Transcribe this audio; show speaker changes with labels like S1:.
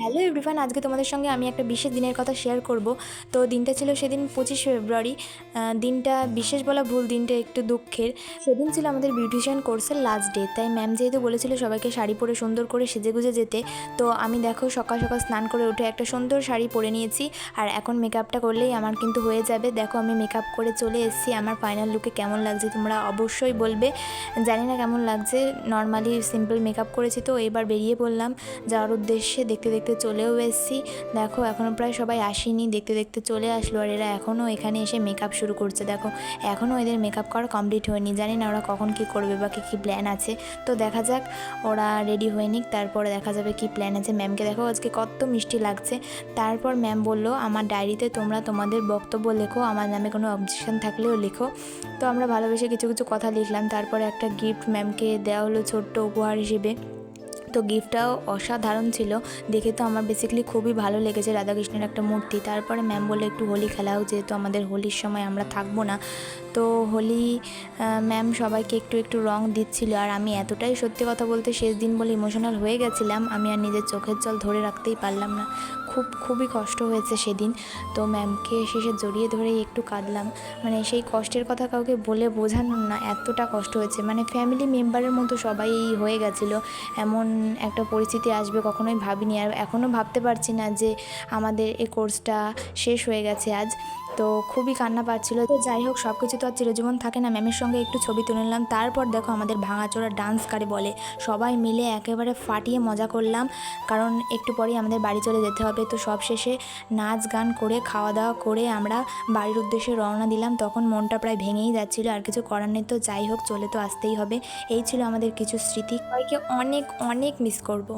S1: Hello everyone, আজকে তোমাদের সঙ্গে আমি একটা বিশেষ দিনের কথা শেয়ার করব। তো দিনটা ছিল সেদিন 25 ফেব্রুয়ারি। দিনটা বিশেষ বলা ভুল, দিনটা একটু দুঃখের। সেদিন ছিল আমাদের বিউটিশিয়ান কোর্সের লাস্ট ডে, তাই ম্যাম যেহেতু বলেছিল সবাইকে শাড়ি পরে সুন্দর করে সেজেগুজে যেতে, তো আমি দেখো সকাল সকাল স্নান করে উঠে একটা সুন্দর শাড়ি পরে নিয়েছি। আর এখন মেকআপটা করলেই আমার কিন্তু হয়ে যাবে। দেখো আমি মেকআপ করে চলে এসেছি। আমার ফাইনাল লুকে কেমন লাগছে তোমরা অবশ্যই বলবে। জানি না কেমন লাগছে, নর্মালি সিম্পল মেকআপ করেছি। তো এবার বেরিয়ে পড়লাম যাওয়ার উদ্দেশ্যে। দেখতে দেখতে চলেও এসেছি। দেখো এখনও প্রায় সবাই আসেনি, দেখতে দেখতে চলে আসলো। আর এরা এখনও এখানে এসে মেকআপ শুরু করছে। দেখো এখনও এদের মেকআপ করা কমপ্লিট হয়নি, জানি না ওরা কখন কি করবে বা কী প্ল্যান আছে। তো দেখা যাক, ওরা রেডি হয়ে নিক, তারপরে দেখা যাবে কি প্ল্যান আছে। ম্যামকে দেখো আজকে কত মিষ্টি লাগছে। তারপর ম্যাম বললো আমার ডায়েরিতে তোমরা তোমাদের বক্তব্য লেখো, আমার নামে কোনো অবজেকশন থাকলেও লেখো। তো আমরা ভালোবেসে কিছু কিছু কথা লিখলাম। তারপরে একটা গিফট ম্যামকে দেওয়া হলো ছোট্ট উপহার হিসেবে। তো গিফটটাও অসাধারণ ছিল, দেখে তো আমার বেসিক্যালি খুবই ভালো লেগেছে, রাধাকৃষ্ণের একটা মূর্তি। তারপরে ম্যাম বললো একটু হোলি খেলাও, যেহেতু আমাদের হোলির সময় আমরা থাকবো না। তো হোলি ম্যাম সবাইকে একটু একটু রং দিচ্ছিল। আর আমি এতটাই সত্যি কথা বলতে শেষ দিন বলে ইমোশনাল হয়ে গেছিলাম, আমি আর নিজের চোখের জল ধরে রাখতেই পারলাম না। খুবই কষ্ট হয়েছে সেদিন। তো ম্যামকে শেষে জড়িয়ে ধরেই একটু কাঁদলাম। মানে সেই কষ্টের কথা কাউকে বলে বোঝানোর না, এতটা কষ্ট হয়েছে। মানে ফ্যামিলি মেম্বারের মতো সবাই হয়ে গেছিলো। এমন একটা পরিস্থিতি আসবে কখনোই ভাবিনি। আর এখনও ভাবতে পারছি না যে আমাদের এই কোর্সটা শেষ হয়ে গেছে আজ। তো খুবই কান্না পাচ্ছিলো। তো যাই হোক, সব কিছু তো আর চিরজীবন থাকে না। ম্যামের সঙ্গে একটু ছবি তুলে নিলাম। তারপর দেখো আমাদের ভাঙাচোরা ডান্স কারে বলে, সবাই মিলে একেবারে ফাটিয়ে মজা করলাম, কারণ একটু পরেই আমাদের বাড়ি চলে যেতে হবে। তো সব শেষে নাচ গান করে খাওয়া দাওয়া করে আমরা বাড়ির উদ্দেশ্যে রওনা দিলাম। তখন মনটা প্রায় ভেঙেই যাচ্ছিলো, আর কিছু করার নেই। তো যাই হোক, চলে তো আসতেই হবে। এই ছিল আমাদের কিছু স্মৃতি। সবাইকে অনেক অনেক মিস করব।